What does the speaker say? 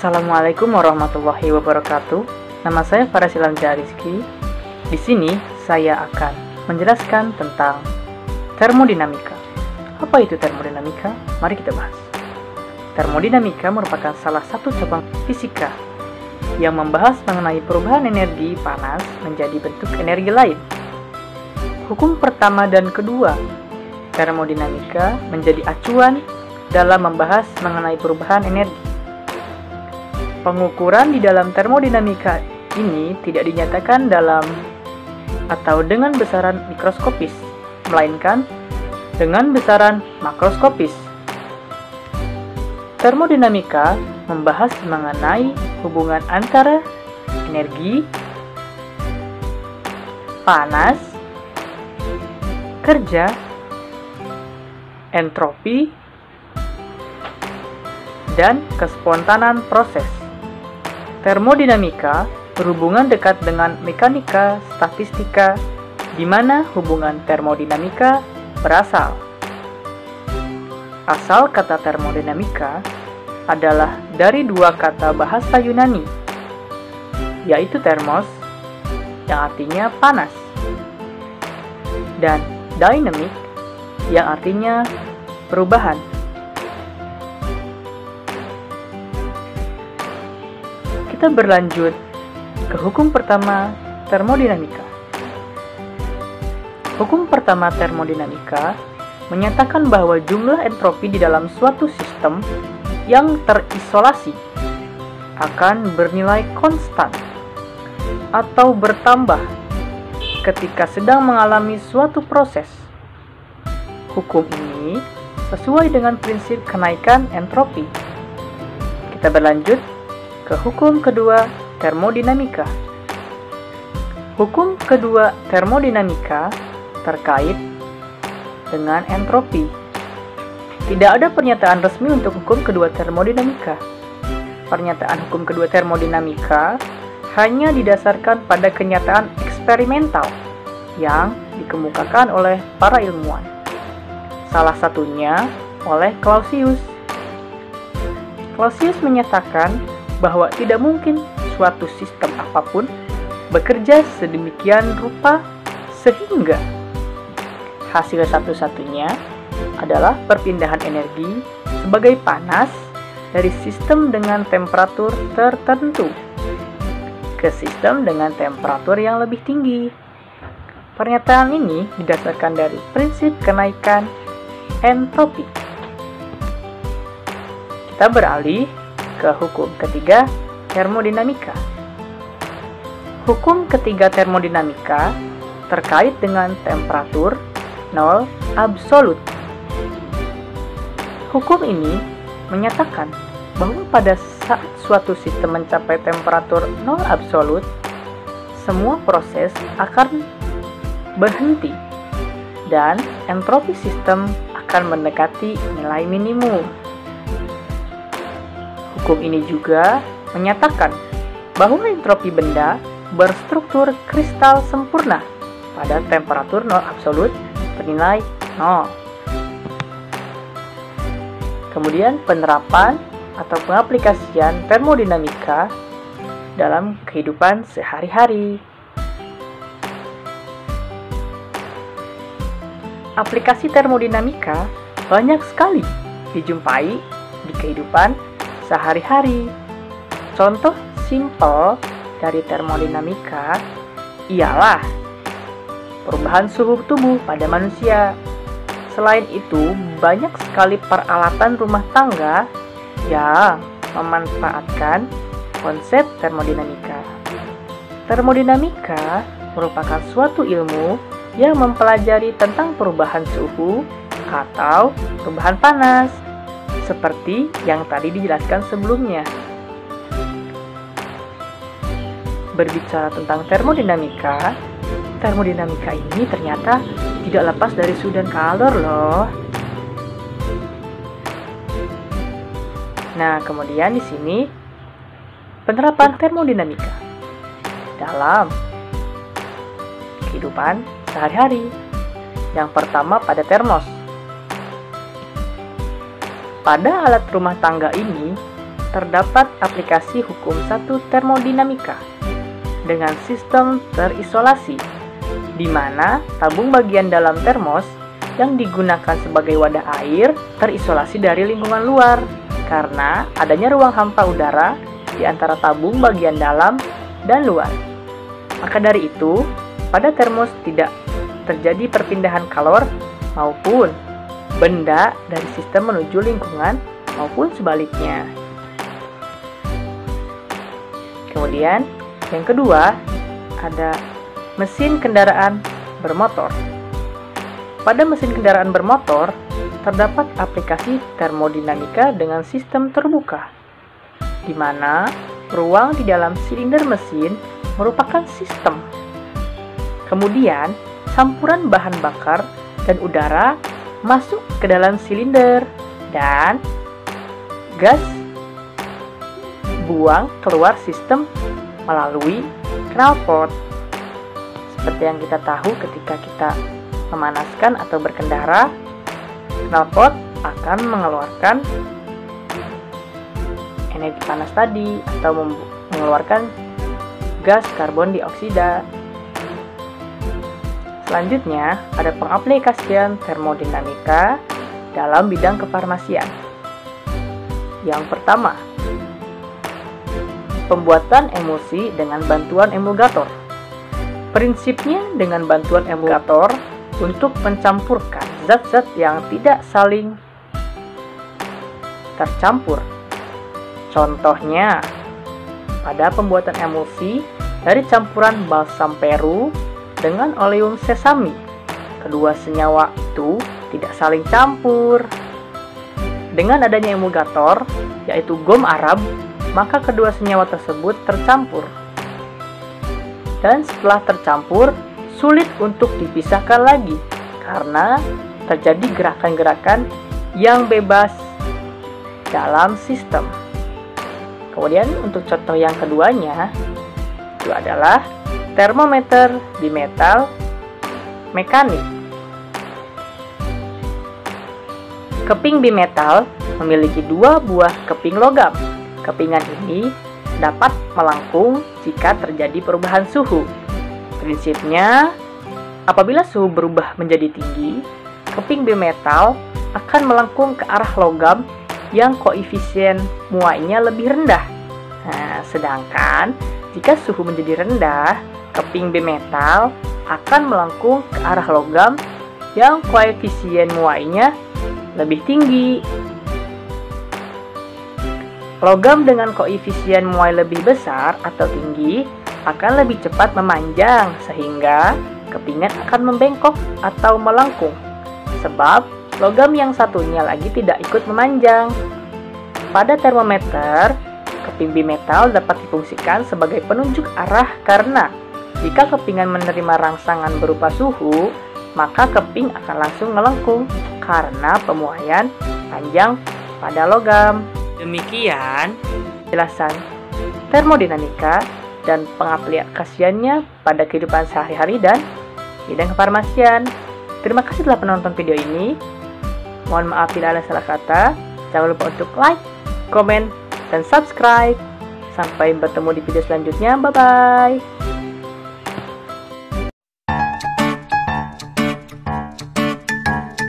Assalamualaikum warahmatullahi wabarakatuh. Nama saya Farasilanza Rizky. Di sini saya akan menjelaskan tentang termodinamika. Apa itu termodinamika? Mari kita bahas. Termodinamika merupakan salah satu cabang fisika yang membahas mengenai perubahan energi panas menjadi bentuk energi lain. Hukum pertama dan kedua termodinamika menjadi acuan dalam membahas mengenai perubahan energi. Pengukuran di dalam termodinamika ini tidak dinyatakan dalam atau dengan besaran mikroskopis, melainkan dengan besaran makroskopis. Termodinamika membahas mengenai hubungan antara energi, panas, kerja, entropi, dan kespontanan proses. Termodinamika berhubungan dekat dengan mekanika statistika, di mana hubungan termodinamika berasal. Asal kata termodinamika adalah dari dua kata bahasa Yunani, yaitu thermos, yang artinya panas, dan dynamic, yang artinya perubahan. Kita berlanjut ke hukum pertama termodinamika. Hukum pertama termodinamika menyatakan bahwa jumlah entropi di dalam suatu sistem yang terisolasi akan bernilai konstan atau bertambah ketika sedang mengalami suatu proses. Hukum ini sesuai dengan prinsip kenaikan entropi. Kita berlanjut ke hukum kedua termodinamika. Hukum kedua termodinamika terkait dengan entropi. Tidak ada pernyataan resmi untuk hukum kedua termodinamika. Pernyataan hukum kedua termodinamika hanya didasarkan pada kenyataan eksperimental yang dikemukakan oleh para ilmuwan. Salah satunya oleh Clausius. Clausius menyatakan bahwa tidak mungkin suatu sistem apapun bekerja sedemikian rupa sehingga hasil satu-satunya adalah perpindahan energi sebagai panas dari sistem dengan temperatur tertentu ke sistem dengan temperatur yang lebih tinggi. Pernyataan ini didasarkan dari prinsip kenaikan entropi. Kita beralih ke hukum ketiga termodinamika. Hukum ketiga termodinamika terkait dengan temperatur nol absolut. Hukum ini menyatakan bahwa pada saat suatu sistem mencapai temperatur nol absolut, semua proses akan berhenti dan entropi sistem akan mendekati nilai minimum. Hukum ini juga menyatakan bahwa entropi benda berstruktur kristal sempurna pada temperatur nol absolut bernilai 0. Kemudian penerapan atau pengaplikasian termodinamika dalam kehidupan sehari-hari. Aplikasi termodinamika banyak sekali dijumpai di kehidupan sehari-hari. Contoh simpel dari termodinamika ialah perubahan suhu tubuh pada manusia. Selain itu, banyak sekali peralatan rumah tangga yang memanfaatkan konsep termodinamika. Termodinamika merupakan suatu ilmu yang mempelajari tentang perubahan suhu atau perubahan panas, seperti yang tadi dijelaskan sebelumnya. Berbicara tentang termodinamika ini ternyata tidak lepas dari suhu dan kalor loh. Nah, kemudian di sini penerapan termodinamika dalam kehidupan sehari-hari. Yang pertama pada termos. Pada alat rumah tangga ini terdapat aplikasi hukum 1 termodinamika dengan sistem terisolasi, di mana tabung bagian dalam termos yang digunakan sebagai wadah air terisolasi dari lingkungan luar karena adanya ruang hampa udara di antara tabung bagian dalam dan luar. Maka dari itu, pada termos tidak terjadi perpindahan kalor maupun benda dari sistem menuju lingkungan maupun sebaliknya. Kemudian, yang kedua, ada mesin kendaraan bermotor. Pada mesin kendaraan bermotor, terdapat aplikasi termodinamika dengan sistem terbuka, di mana ruang di dalam silinder mesin merupakan sistem. Kemudian, campuran bahan bakar dan udara masuk ke dalam silinder dan gas buang keluar sistem melalui knalpot. Seperti yang kita tahu ketika kita memanaskan atau berkendara, knalpot akan mengeluarkan energi panas tadi atau mengeluarkan gas karbon dioksida. Selanjutnya, ada pengaplikasian termodinamika dalam bidang kefarmasian. Yang pertama, pembuatan emulsi dengan bantuan emulgator. Prinsipnya dengan bantuan emulgator untuk mencampurkan zat-zat yang tidak saling tercampur. Contohnya, pada pembuatan emulsi dari campuran balsam peru dengan oleum sesame, kedua senyawa itu tidak saling campur. Dengan adanya emulgator, yaitu gom Arab, maka kedua senyawa tersebut tercampur. Dan setelah tercampur, sulit untuk dipisahkan lagi karena terjadi gerakan-gerakan yang bebas dalam sistem. Kemudian untuk contoh yang keduanya, itu adalah termometer bimetal mekanik. Keping bimetal memiliki dua buah keping logam. Kepingan ini dapat melengkung jika terjadi perubahan suhu. Prinsipnya, apabila suhu berubah menjadi tinggi, keping bimetal akan melengkung ke arah logam yang koefisien muainya lebih rendah. Nah, sedangkan jika suhu menjadi rendah, keping bimetal akan melengkung ke arah logam yang koefisien muainya lebih tinggi. Logam dengan koefisien muai lebih besar atau tinggi akan lebih cepat memanjang sehingga kepingan akan membengkok atau melengkung, sebab logam yang satunya lagi tidak ikut memanjang. Pada termometer, keping bimetal dapat difungsikan sebagai penunjuk arah karena jika kepingan menerima rangsangan berupa suhu, maka keping akan langsung melengkung karena pemuaian panjang pada logam. Demikian penjelasan termodinamika dan pengaplikasiannya pada kehidupan sehari-hari dan bidang kefarmasian. Terima kasih telah menonton video ini. Mohon maaf bila ada salah kata. Jangan lupa untuk like, komen, dan subscribe. Sampai bertemu di video selanjutnya. Bye-bye.